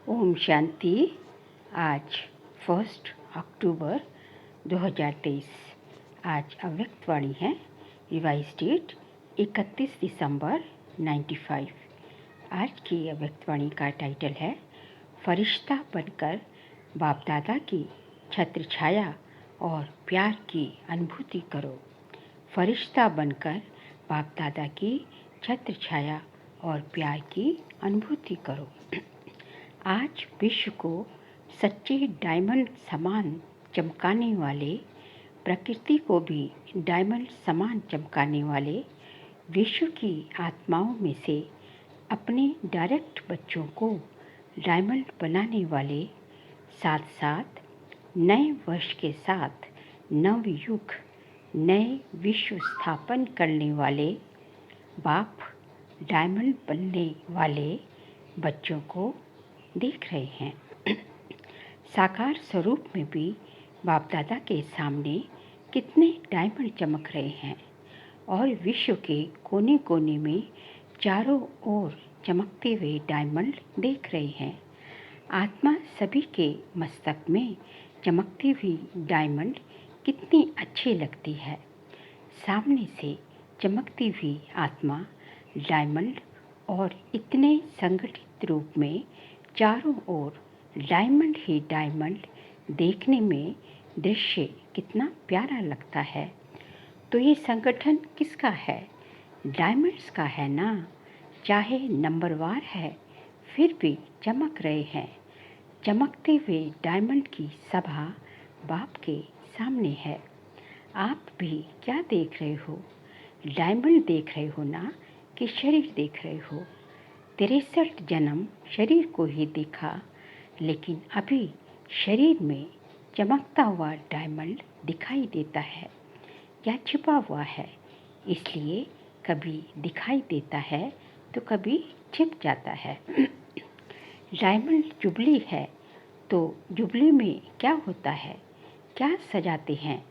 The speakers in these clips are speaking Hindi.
ओम शांति। आज 1 अक्टूबर 2023। आज अव्यक्त वाणी है। रिवाइज डेट 31 दिसंबर 95। आज की अव्यक्त वाणी का टाइटल है फरिश्ता बनकर बाप दादा की छत्र छाया और प्यार की अनुभूति करो। फरिश्ता बनकर बाप दादा की छत्र छाया और प्यार की अनुभूति करो। आज विश्व को सच्चे डायमंड समान चमकाने वाले, प्रकृति को भी डायमंड समान चमकाने वाले विश्व की आत्माओं में से अपने डायरेक्ट बच्चों को डायमंड बनाने वाले, साथ साथ नए वर्ष के साथ नव युग, नए विश्व स्थापन करने वाले बाप डायमंड बनने वाले बच्चों को देख रहे हैं। साकार स्वरूप में भी बाप दादा के सामने कितने डायमंड चमक रहे हैं और विश्व के कोने कोने में चारों ओर चमकते हुए डायमंड देख रहे हैं। आत्मा सभी के मस्तक में चमकती हुई डायमंड कितनी अच्छी लगती है। सामने से चमकती हुई आत्मा डायमंड और इतने संगठित रूप में चारों ओर डायमंड ही डायमंड देखने में दृश्य कितना प्यारा लगता है। तो ये संगठन किसका है? डायमंड्स का है ना। चाहे नंबरवार है फिर भी चमक रहे हैं। चमकते हुए डायमंड की सभा बाप के सामने है। आप भी क्या देख रहे हो? डायमंड देख रहे हो ना कि शरीर देख रहे हो? 63 जन्म शरीर को ही देखा, लेकिन अभी शरीर में चमकता हुआ डायमंड दिखाई देता है या छिपा हुआ है। इसलिए कभी दिखाई देता है तो कभी छिप जाता है। डायमंड जुबली है तो जुबली में क्या होता है, क्या सजाते हैं?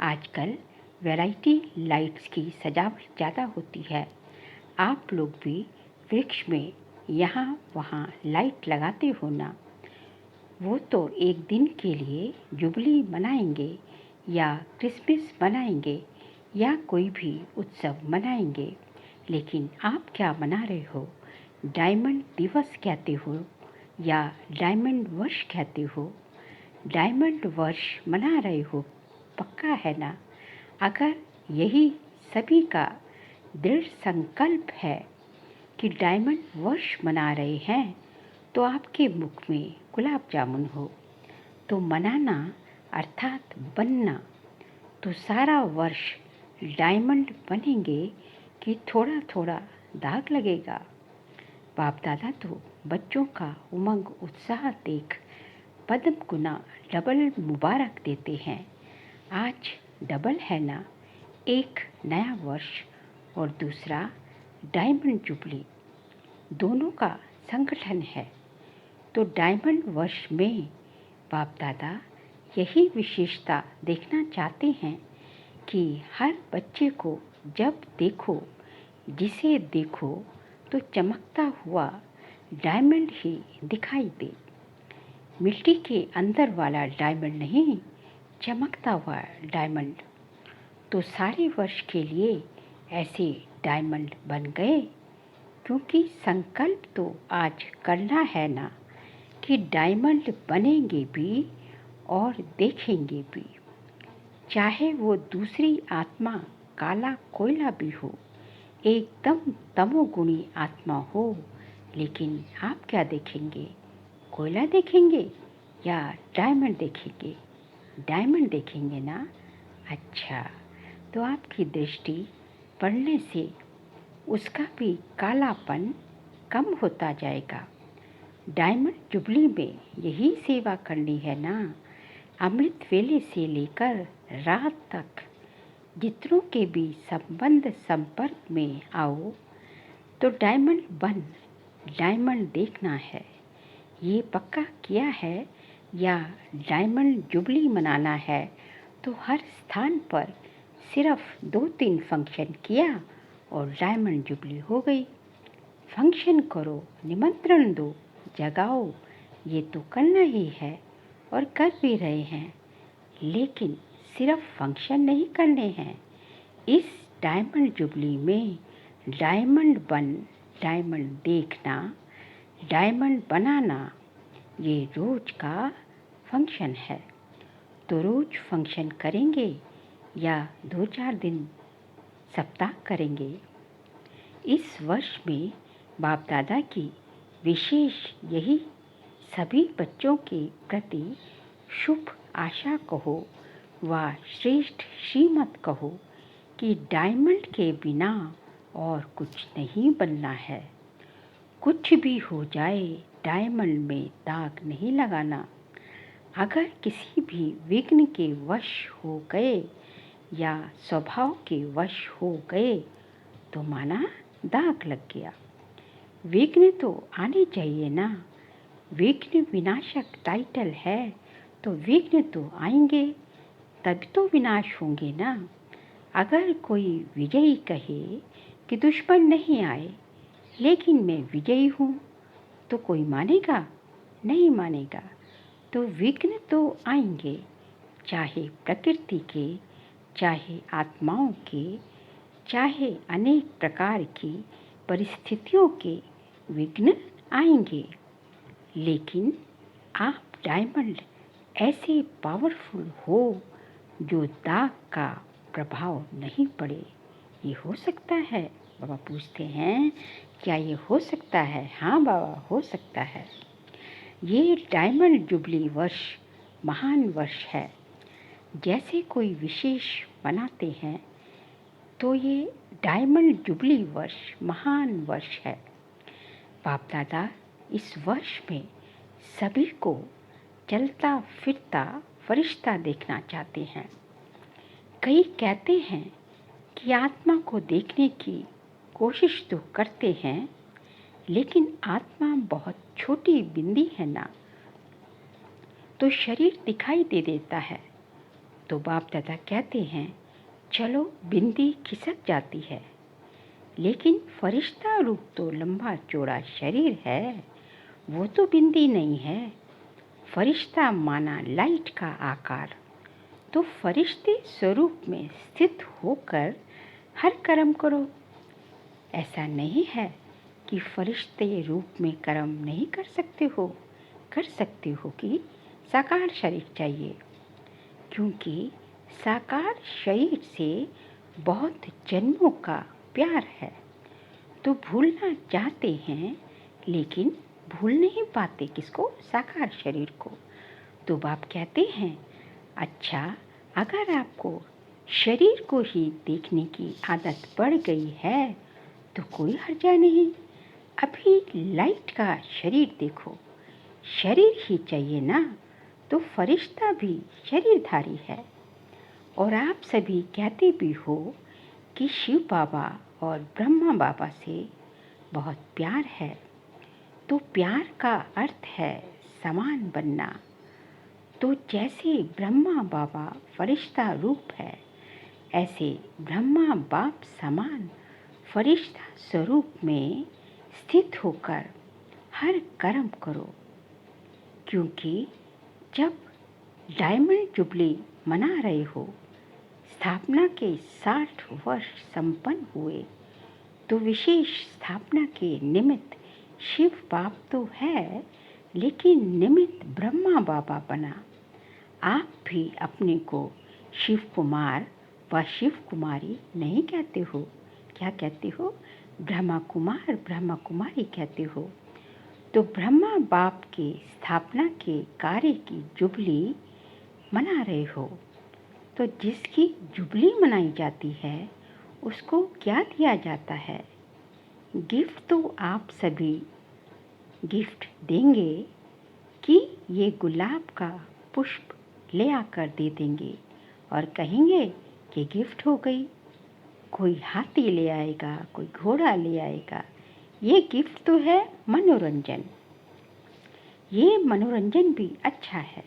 आजकल वैरायटी लाइट्स की सजावट ज़्यादा होती है। आप लोग भी वृक्ष में यहाँ वहाँ लाइट लगाते हो ना। वो तो एक दिन के लिए जुबली मनाएंगे या क्रिसमस मनाएंगे या कोई भी उत्सव मनाएंगे, लेकिन आप क्या मना रहे हो? डायमंड दिवस कहते हो या डायमंड वर्ष कहते हो? डायमंड वर्ष मना रहे हो, पक्का है ना? अगर यही सभी का दृढ़ संकल्प है कि डायमंड वर्ष मना रहे हैं तो आपके मुख में गुलाब जामुन हो। तो मनाना अर्थात बनना। तो सारा वर्ष डायमंड बनेंगे कि थोड़ा थोड़ा दाग लगेगा? बाप दादा तो बच्चों का उमंग उत्साह देख पद्म गुना डबल मुबारक देते हैं। आज डबल है ना, एक नया वर्ष और दूसरा डायमंड जुबली, दोनों का संगठन है। तो डायमंड वर्ष में बाप दादा यही विशेषता देखना चाहते हैं कि हर बच्चे को जब देखो, जिसे देखो तो चमकता हुआ डायमंड ही दिखाई दे। मिट्टी के अंदर वाला डायमंड नहीं, चमकता हुआ डायमंड। तो सारे वर्ष के लिए ऐसे डायमंड बन गए, क्योंकि संकल्प तो आज करना है ना कि डायमंड बनेंगे भी और देखेंगे भी। चाहे वो दूसरी आत्मा काला कोयला भी हो, एकदम तमोगुणी आत्मा हो, लेकिन आप क्या देखेंगे? कोयला देखेंगे या डायमंड देखेंगे? डायमंड देखेंगे ना। अच्छा, तो आपकी दृष्टि पढ़ने से उसका भी कालापन कम होता जाएगा। डायमंड जुबली में यही सेवा करनी है ना। अमृत वेले से लेकर रात तक जितनों के भी संबंध संपर्क में आओ तो डायमंड बन डायमंड देखना है। ये पक्का किया है या डायमंड जुबली मनाना है तो हर स्थान पर सिर्फ 2-3 फंक्शन किया और डायमंड जुबली हो गई। फंक्शन करो, निमंत्रण दो, जगाओ, ये तो करना ही है और कर भी रहे हैं, लेकिन सिर्फ फंक्शन नहीं करने हैं। इस डायमंड जुबली में डायमंड देखना, डायमंड बनाना, ये रोज का फंक्शन है। तो रोज फंक्शन करेंगे या 2-4 दिन सप्ताह करेंगे। इस वर्ष में बाप दादा की विशेष यही सभी बच्चों के प्रति शुभ आशा कहो व श्रेष्ठ श्रीमत कहो कि डायमंड के बिना और कुछ नहीं बनना है। कुछ भी हो जाए, डायमंड में दाग नहीं लगाना। अगर किसी भी विघ्न के वश हो गए या स्वभाव के वश हो गए तो माना दाग लग गया। विघ्न तो आने चाहिए ना। विघ्न विनाशक टाइटल है तो विघ्न तो आएंगे, तभी तो विनाश होंगे ना। अगर कोई विजयी कहे कि दुश्मन नहीं आए लेकिन मैं विजयी हूँ, तो कोई मानेगा? नहीं मानेगा। तो विघ्न तो आएंगे, चाहे प्रकृति के, चाहे आत्माओं के, चाहे अनेक प्रकार की परिस्थितियों के विघ्न आएंगे। लेकिन आप डायमंड ऐसे पावरफुल हो जो दाग का प्रभाव नहीं पड़े। ये हो सकता है? बाबा पूछते हैं, क्या ये हो सकता है? हाँ बाबा, हो सकता है। ये डायमंड जुबली वर्ष महान वर्ष है। जैसे कोई विशेष मनाते हैं तो ये डायमंड जुबली वर्ष महान वर्ष है। बाप दादा इस वर्ष में सभी को चलता फिरता फरिश्ता देखना चाहते हैं। कई कहते हैं कि आत्मा को देखने की कोशिश तो करते हैं, लेकिन आत्मा बहुत छोटी बिंदी है ना, तो शरीर दिखाई दे देता है। तो बाप दादा कहते हैं, चलो बिंदी खिसक जाती है, लेकिन फरिश्ता रूप तो लंबा चौड़ा शरीर है, वो तो बिंदी नहीं है। फरिश्ता माना लाइट का आकार। तो फरिश्ते स्वरूप में स्थित होकर हर कर्म करो। ऐसा नहीं है कि फरिश्ते रूप में कर्म नहीं कर सकते हो। कर सकते हो कि साकार शरीर चाहिए, क्योंकि साकार शरीर से बहुत जन्मों का प्यार है। तो भूलना चाहते हैं लेकिन भूल नहीं पाते किसको? साकार शरीर को। तो बाप कहते हैं, अच्छा अगर आपको शरीर को ही देखने की आदत पड़ गई है तो कोई हर्जा नहीं। अभी लाइट का शरीर देखो, शरीर ही चाहिए ना, तो फरिश्ता भी शरीरधारी है। और आप सभी कहते भी हो कि शिव बाबा और ब्रह्मा बाबा से बहुत प्यार है। तो प्यार का अर्थ है समान बनना। तो जैसे ब्रह्मा बाबा फरिश्ता रूप है, ऐसे ब्रह्मा बाप समान फरिश्ता स्वरूप में स्थित होकर हर कर्म करो। क्योंकि जब डायमंड जुबली मना रहे हो, स्थापना के 60 वर्ष संपन्न हुए, तो विशेष स्थापना के निमित्त शिव बाप तो है, लेकिन निमित्त ब्रह्मा बाबा बना। आप भी अपने को शिव कुमार व शिव कुमारी नहीं कहते हो। क्या कहते हो? ब्रह्मा कुमार ब्रह्मा कुमारी कहते हो। तो ब्रह्मा बाप के स्थापना के कार्य की जुबली मना रहे हो। तो जिसकी जुबली मनाई जाती है उसको क्या दिया जाता है? गिफ्ट तो आप सभी गिफ्ट देंगे कि ये गुलाब का पुष्प ले आकर दे देंगे और कहेंगे कि गिफ्ट हो गई। कोई हाथी ले आएगा, कोई घोड़ा ले आएगा। ये गिफ्ट तो है मनोरंजन। ये मनोरंजन भी अच्छा है,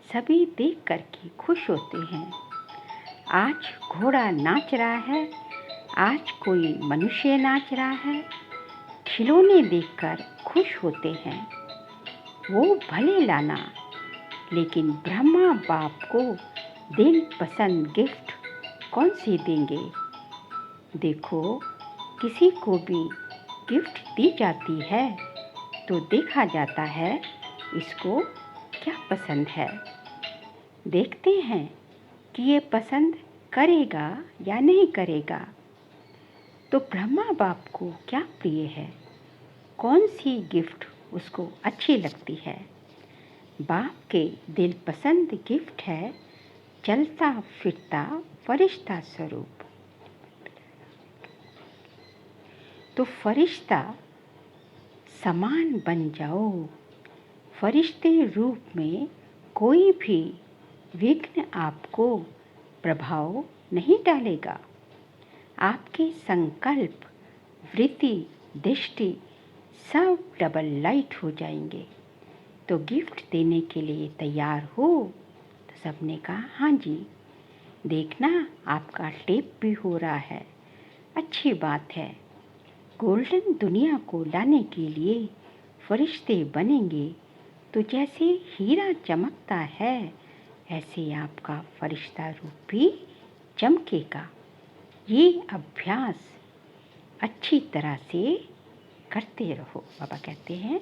सभी देख कर के खुश होते हैं। आज घोड़ा नाच रहा है, आज कोई मनुष्य नाच रहा है, खिलौने देखकर खुश होते हैं। वो भले लाना, लेकिन ब्रह्मा बाप को दिल पसंद गिफ्ट कौन सी देंगे। देखो, किसी को भी गिफ्ट दी जाती है तो देखा जाता है इसको क्या पसंद है। देखते हैं कि ये पसंद करेगा या नहीं करेगा। तो ब्रह्मा बाप को क्या प्रिय है, कौन सी गिफ्ट उसको अच्छी लगती है। बाप के दिल पसंद गिफ्ट है चलता फिरता फरिश्ता स्वरूप। तो फरिश्ता समान बन जाओ। फरिश्ते रूप में कोई भी विघ्न आपको प्रभाव नहीं डालेगा। आपके संकल्प, वृत्ति, दृष्टि सब डबल लाइट हो जाएंगे। तो गिफ्ट देने के लिए तैयार हो। तो सबने कहा हाँ जी। देखना, आपका टेप भी हो रहा है, अच्छी बात है। गोल्डन दुनिया को लाने के लिए फरिश्ते बनेंगे तो जैसे हीरा चमकता है ऐसे आपका फरिश्ता रूप भी चमकेगा। ये अभ्यास अच्छी तरह से करते रहो। बाबा कहते हैं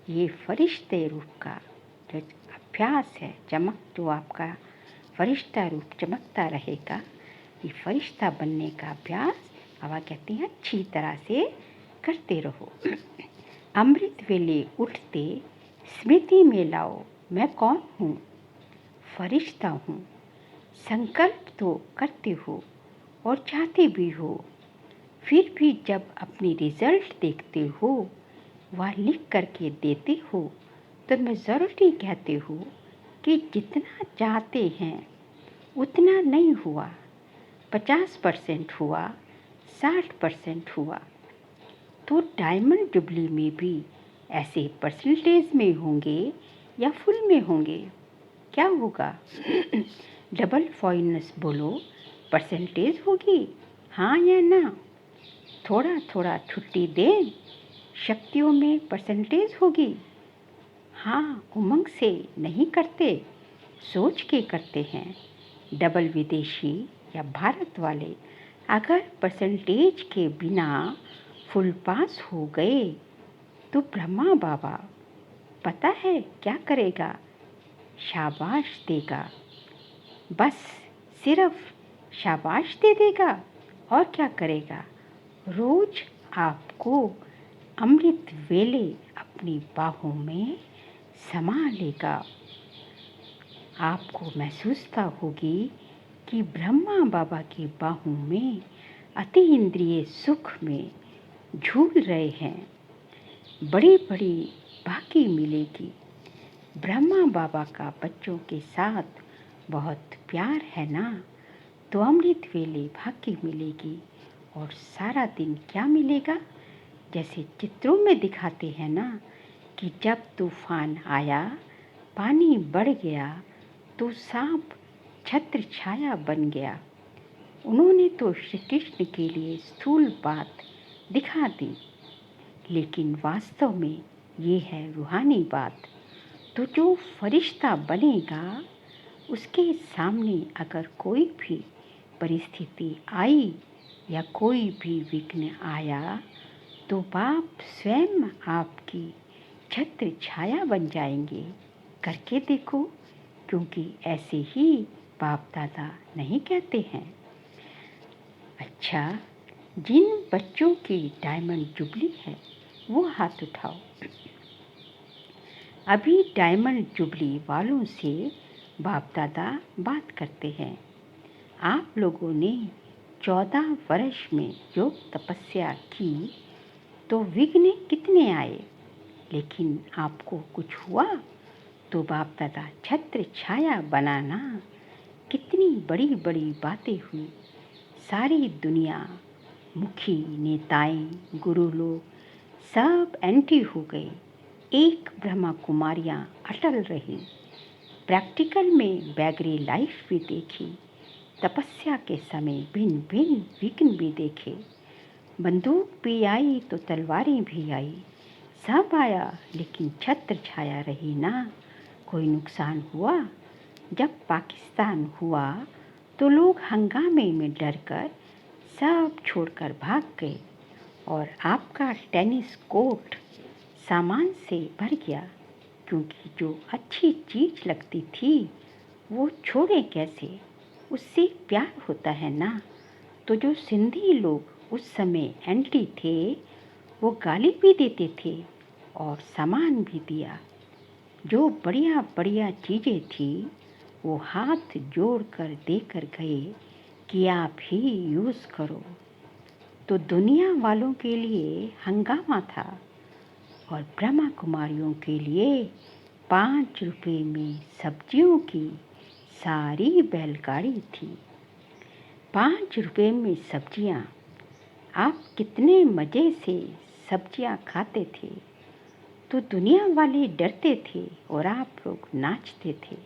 ये फरिश्ते रूप का जो अभ्यास है, चमक जो आपका फरिश्ता रूप चमकता रहेगा, ये फरिश्ता बनने का अभ्यास बाबा कहते हैं अच्छी तरह से करते रहो। अमृत वेले उठते स्मृति में लाओ, मैं कौन हूँ, फरिश्ता हूँ। संकल्प तो करते हो और चाहते भी हो, फिर भी जब अपनी रिजल्ट देखते हो, वह लिख करके देते हो, तो मैं ज़रूरी कहते हो कि जितना चाहते हैं उतना नहीं हुआ, 50% हुआ, 60% हुआ। तो डायमंड जुबली में भी ऐसे परसेंटेज में होंगे या फुल में होंगे, क्या होगा? डबल फॉइनस बोलो, परसेंटेज होगी, हाँ या ना? थोड़ा थोड़ा छुट्टी दें, शक्तियों में परसेंटेज होगी। हाँ, उमंग से नहीं करते, सोच के करते हैं। डबल विदेशी या भारत वाले अगर परसेंटेज के बिना फुल पास हो गए तो ब्रह्मा बाबा पता है क्या करेगा? शाबाश देगा। बस सिर्फ शाबाश दे देगा और क्या करेगा? रोज आपको अमृत वेले अपनी बाहों में समा लेगा। आपको महसूसता होगी कि ब्रह्मा बाबा की बाहों में अति इंद्रिय सुख में झूल रहे हैं। बड़ी बड़ी भागी मिलेगी। ब्रह्मा बाबा का बच्चों के साथ बहुत प्यार है ना, तो अमृत वेले भागी मिलेगी। और सारा दिन क्या मिलेगा? जैसे चित्रों में दिखाते हैं ना कि जब तूफान आया, पानी बढ़ गया तो सांप छत्र छाया बन गया। उन्होंने तो श्री कृष्ण के लिए स्थूल बात दिखा दी, लेकिन वास्तव में ये है रूहानी बात। तो जो फरिश्ता बनेगा उसके सामने अगर कोई भी परिस्थिति आई या कोई भी विघ्न आया तो बाप स्वयं आपकी छत्र छाया बन जाएंगे। करके देखो, क्योंकि ऐसे ही बाप दादा नहीं कहते हैं। अच्छा, जिन बच्चों की डायमंड जुबली है वो हाथ उठाओ। अभी डायमंड जुबली वालों से बाप दादा बात करते हैं। आप लोगों ने 14 वर्ष में योग तपस्या की तो विघ्न कितने आए, लेकिन आपको कुछ हुआ? तो बाप दादा छत्र छाया बनाना, कितनी बड़ी बड़ी बातें हुई। सारी दुनिया, मुखी, नेताएं, गुरु लोग सब एंटी हो गए। एक ब्रह्मा कुमारियाँ अटल रही। प्रैक्टिकल में बैगरी लाइफ भी देखी। तपस्या के समय भिन्न भिन्न विघ्न भी देखे। बंदूक भी आई तो तलवारें भी आई। सब आया लेकिन छत्र छाया रही ना। कोई नुकसान हुआ? जब पाकिस्तान हुआ तो लोग हंगामे में डरकर सब छोड़कर भाग गए और आपका टेनिस कोर्ट सामान से भर गया, क्योंकि जो अच्छी चीज़ लगती थी वो छोड़े कैसे, उससे प्यार होता है ना। तो जो सिंधी लोग उस समय एंटी थे वो गाली भी देते थे और सामान भी दिया। जो बढ़िया बढ़िया चीज़ें थी वो हाथ जोड़ कर देकर गए कि आप ही यूज़ करो। तो दुनिया वालों के लिए हंगामा था और ब्रह्मा कुमारियों के लिए 5 रुपये में सब्जियों की सारी बैलगाड़ी थी। 5 रुपये में सब्जियाँ। आप कितने मज़े से सब्जियाँ खाते थे। तो दुनिया वाले डरते थे और आप लोग नाचते थे।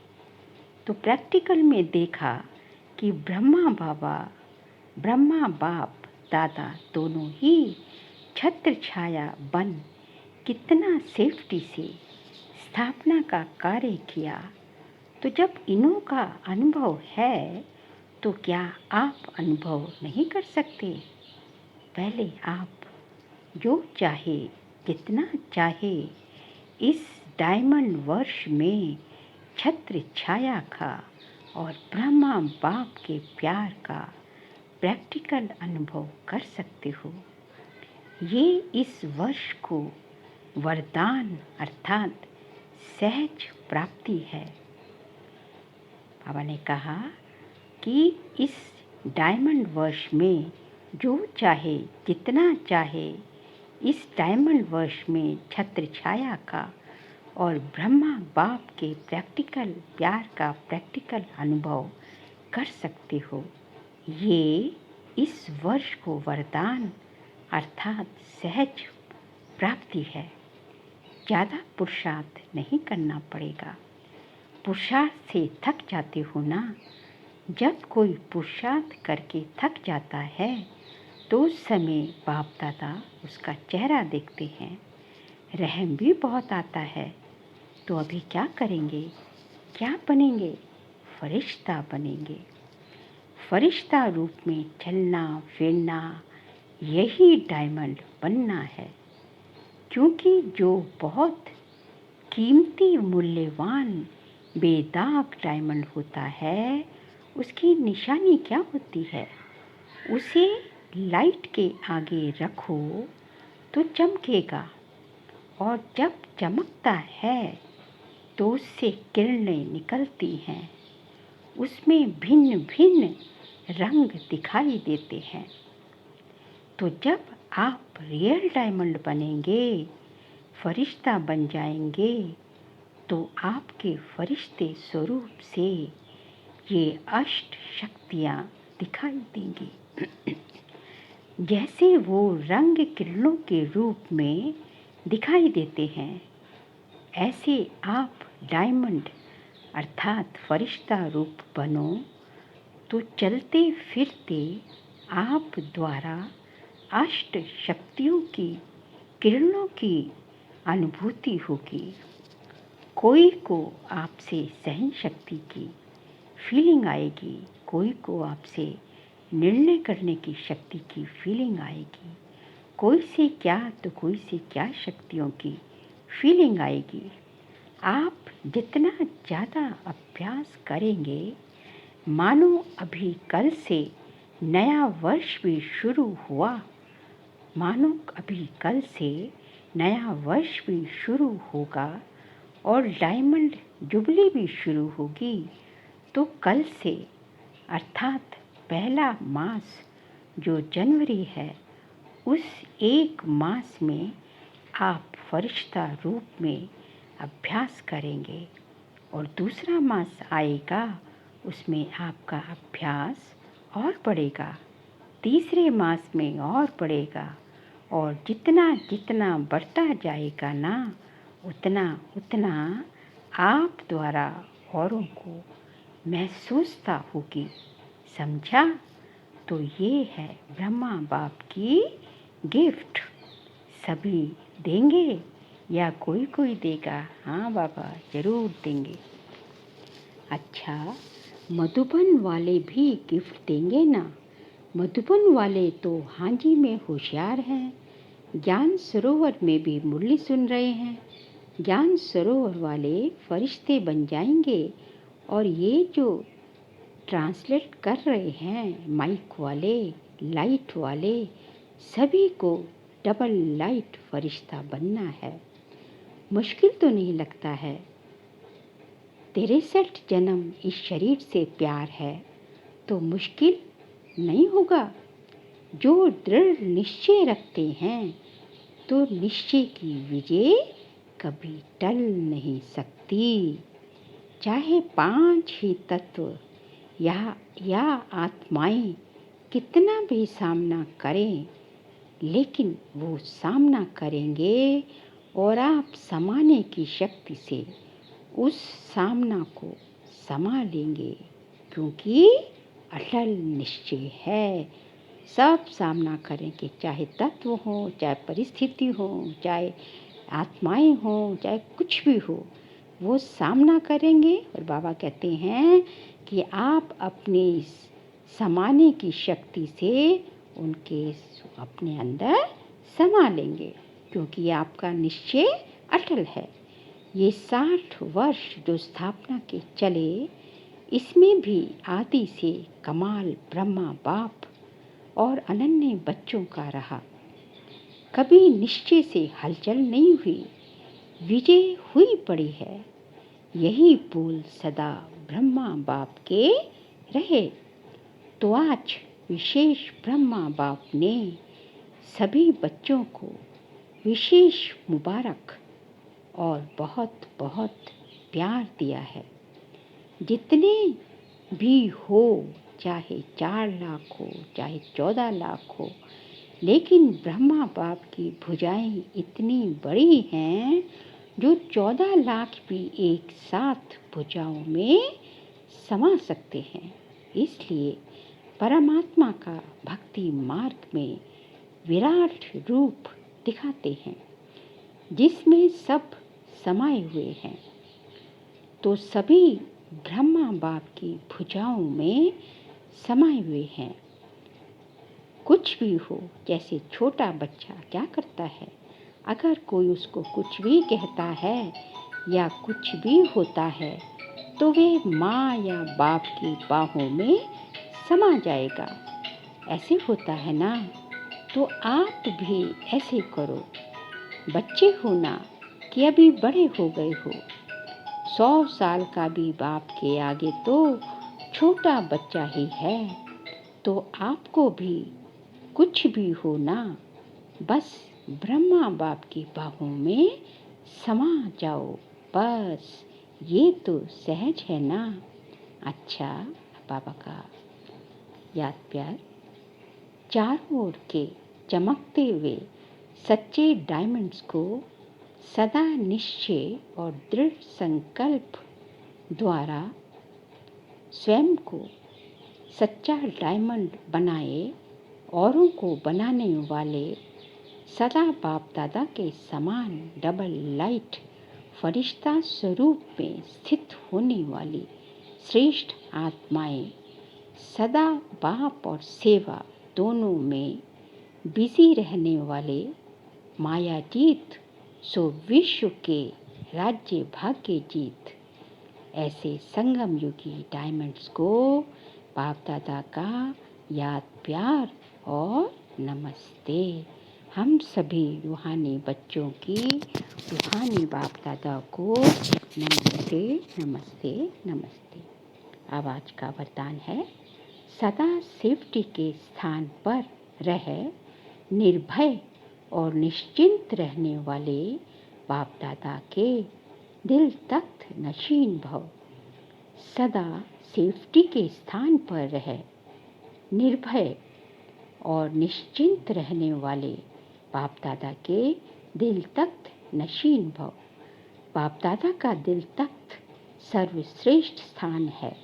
तो प्रैक्टिकल में देखा कि ब्रह्मा बाप दादा दोनों ही छत्र छाया बन कितना सेफ्टी से स्थापना का कार्य किया। तो जब इन्हों का अनुभव है तो क्या आप अनुभव नहीं कर सकते? पहले आप जो चाहे जितना चाहे इस डायमंड वर्ष में छत्र छाया का और ब्रह्मा बाप के प्यार का प्रैक्टिकल अनुभव कर सकते हो। ये इस वर्ष को वरदान अर्थात सहज प्राप्ति है। बाबा ने कहा कि इस डायमंड वर्ष में जो चाहे जितना चाहे इस डायमंड वर्ष में छत्र छाया का और ब्रह्मा बाप के प्रैक्टिकल प्यार का प्रैक्टिकल अनुभव कर सकते हो। ये इस वर्ष को वरदान अर्थात सहज प्राप्ति है। ज़्यादा पुरुषार्थ नहीं करना पड़ेगा। पुरुषार्थ से थक जाते हो ना। जब कोई पुरुषार्थ करके थक जाता है तो उस समय बाप दादा उसका चेहरा देखते हैं। रहम भी बहुत आता है। तो अभी क्या करेंगे? क्या बनेंगे? फरिश्ता बनेंगे। फरिश्ता रूप में चलना फिरना, यही डायमंड बनना है। क्योंकि जो बहुत कीमती मूल्यवान बेदाग डायमंड होता है उसकी निशानी क्या होती है? उसे लाइट के आगे रखो तो चमकेगा और जब चमकता है तो उससे किरणें निकलती हैं। उसमें भिन्न भिन्न रंग दिखाई देते हैं। तो जब आप रियल डायमंड बनेंगे, फरिश्ता बन जाएंगे, तो आपके फरिश्ते स्वरूप से ये अष्ट शक्तियाँ दिखाई देंगी। जैसे वो रंग किरणों के रूप में दिखाई देते हैं, ऐसे आप डायमंड अर्थात फरिश्ता रूप बनो तो चलते फिरते आप द्वारा अष्ट शक्तियों की किरणों की अनुभूति होगी। कोई को आपसे सहन शक्ति की फीलिंग आएगी, कोई को आपसे निर्णय करने की शक्ति की फीलिंग आएगी, कोई से क्या तो कोई से क्या शक्तियों की फीलिंग आएगी। आप जितना ज़्यादा अभ्यास करेंगे, मानो अभी कल से नया वर्ष भी शुरू हुआ, मानो अभी कल से नया वर्ष भी शुरू होगा और डायमंड जुबली भी शुरू होगी। तो कल से अर्थात पहला मास जो जनवरी है, उस एक मास में आप फरिश्ता रूप में अभ्यास करेंगे और दूसरा मास आएगा, उसमें आपका अभ्यास और बढ़ेगा, तीसरे मास में और बढ़ेगा और जितना जितना बढ़ता जाएगा ना, उतना उतना आप द्वारा औरों को महसूसता होगी। समझा? तो ये है ब्रह्मा बाप की गिफ्ट। सभी देंगे या कोई कोई देगा? हाँ बाबा, ज़रूर देंगे। अच्छा, मधुबन वाले भी गिफ्ट देंगे ना? मधुबन वाले तो हांजी में होशियार हैं। ज्ञान सरोवर में भी मुरली सुन रहे हैं। ज्ञान सरोवर वाले फरिश्ते बन जाएंगे। और ये जो ट्रांसलेट कर रहे हैं, माइक वाले, लाइट वाले, सभी को डबल लाइट फरिश्ता बनना है। मुश्किल तो नहीं लगता है। 63 जन्म इस शरीर से प्यार है तो मुश्किल नहीं होगा। जो दृढ़ निश्चय रखते हैं तो निश्चय की विजय कभी टल नहीं सकती। चाहे 5 ही तत्व या आत्माएं कितना भी सामना करें, लेकिन वो सामना करेंगे और आप समाने की शक्ति से उस सामना को समा लेंगे, क्योंकि अटल निश्चय है। सब सामना करेंगे, चाहे तत्व हो, चाहे परिस्थिति हो, चाहे आत्माएं हो, चाहे कुछ भी हो, वो सामना करेंगे। और बाबा कहते हैं कि आप अपने समाने की शक्ति से उनके अपने अंदर समा लेंगे, क्योंकि आपका निश्चय अटल है। ये 60 वर्ष जो स्थापना के चले, इसमें भी आदि से कमाल ब्रह्मा बाप और अनन्य बच्चों का रहा। कभी निश्चय से हलचल नहीं हुई, विजय हुई पड़ी है। यही बोल सदा ब्रह्मा बाप के रहे। तो आज विशेष ब्रह्मा बाप ने सभी बच्चों को विशेष मुबारक और बहुत बहुत प्यार दिया है। जितने भी हो, चाहे 4 लाख हो, चाहे 14 लाख हो, लेकिन ब्रह्मा बाप की भुजाएं इतनी बड़ी हैं जो 14 लाख भी एक साथ भुजाओं में समा सकते हैं। इसलिए परमात्मा का भक्ति मार्ग में विराट रूप दिखाते हैं, जिसमें सब समाये हुए हैं। तो सभी ब्रह्मा बाप की भुजाओं में समाये हुए हैं। कुछ भी हो, जैसे छोटा बच्चा क्या करता है, अगर कोई उसको कुछ भी कहता है या कुछ भी होता है तो वे माँ या बाप की बाहों में समा जाएगा। ऐसे होता है ना? तो आप भी ऐसे करो। बच्चे हो ना कि अभी बड़े हो गए हो, 100 साल का भी बाप के आगे तो छोटा बच्चा ही है। तो आपको भी कुछ भी हो ना, बस ब्रह्मा बाप की बाहों में समा जाओ, बस। ये तो सहज है ना? अच्छा, बाबा का याद प्यार। चारों ओर के चमकते हुए सच्चे डायमंड्स को सदा निश्चय और दृढ़ संकल्प द्वारा स्वयं को सच्चा डायमंड बनाए, औरों को बनाने वाले सदा बाप दादा के समान डबल लाइट फरिश्ता स्वरूप में स्थित होने वाली श्रेष्ठ आत्माएं सदा बाप और सेवा दोनों में बिजी रहने वाले मायाजीत सो विश्व के राज्य भाग्य जीत ऐसे संगम युगी डायमंड्स को बाप दादा का याद प्यार और नमस्ते। हम सभी रूहानी बच्चों की रूहानी बाप दादा को नमस्ते नमस्ते नमस्ते। अब आज का वरदान है, सदा सेफ्टी के स्थान पर रह निर्भय और निश्चिंत रहने वाले बाप दादा के दिल तख्त नशीन भव। सदा सेफ्टी के स्थान पर रह निर्भय और निश्चिंत रहने वाले बाप दादा के दिल तख्त नशीन भव। बाप दादा का दिल तख्त सर्वश्रेष्ठ स्थान है।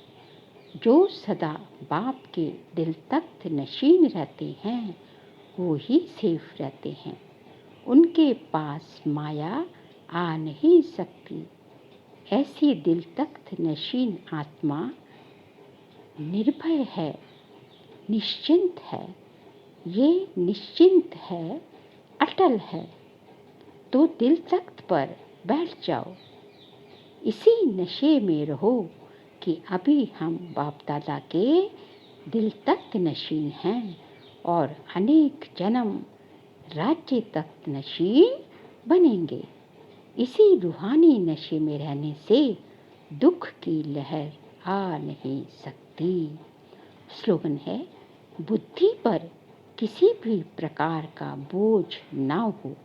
जो सदा बाप के दिल तख्त नशीन रहते हैं वो ही सेफ रहते हैं। उनके पास माया आ नहीं सकती। ऐसी दिल तख्त नशीन आत्मा निर्भय है, निश्चिंत है, ये निश्चिंत है, अटल है। तो दिल तख्त पर बैठ जाओ, इसी नशे में रहो कि अभी हम बाप दादा के दिल तख्त नशीन हैं और अनेक जन्म राज्य तख्त नशीन बनेंगे। इसी रूहानी नशे में रहने से दुख की लहर आ नहीं सकती। स्लोगन है, बुद्धि पर किसी भी प्रकार का बोझ ना हो,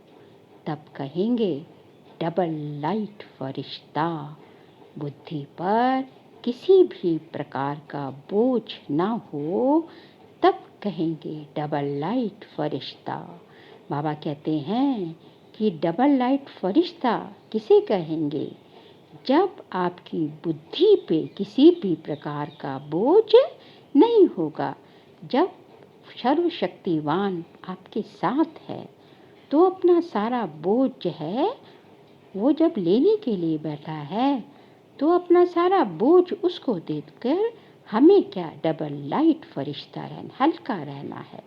तब कहेंगे डबल लाइट फरिश्ता। बुद्धि पर किसी भी प्रकार का बोझ ना हो, तब कहेंगे डबल लाइट फरिश्ता। बाबा कहते हैं कि डबल लाइट फरिश्ता किसे कहेंगे? जब आपकी बुद्धि पे किसी भी प्रकार का बोझ नहीं होगा, जब सर्वशक्तिवान आपके साथ है, तो अपना सारा बोझ जो है वो जब लेने के लिए बैठा है, तो अपना सारा बोझ उसको देकर हमें क्या डबल लाइट फरिश्ता रहना, हल्का रहना है।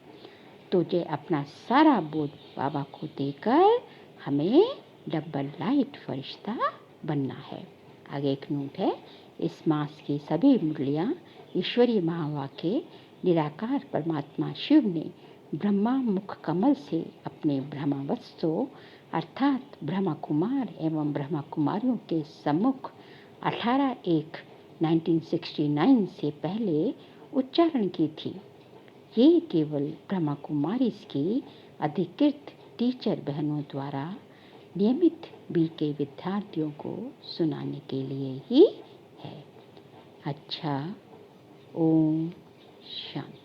तो जो अपना सारा बोझ बाबा को देकर हमें डबल लाइट फरिश्ता बनना है। आगे एक नोट है, इस मास की सभी मुरलियाँ ईश्वरीय महावाक्य निराकार परमात्मा शिव ने ब्रह्मा मुख कमल से अपने ब्रह्मावत्सों अर्थात ब्रह्मा कुमार एवं ब्रह्मा कुमारियों के सम्मुख 18/1/1969 से पहले उच्चारण की थी। ये केवल ब्रह्मा कुमारी की अधिकृत टीचर बहनों द्वारा नियमित बी के विद्यार्थियों को सुनाने के लिए ही है। अच्छा, ओम शांति।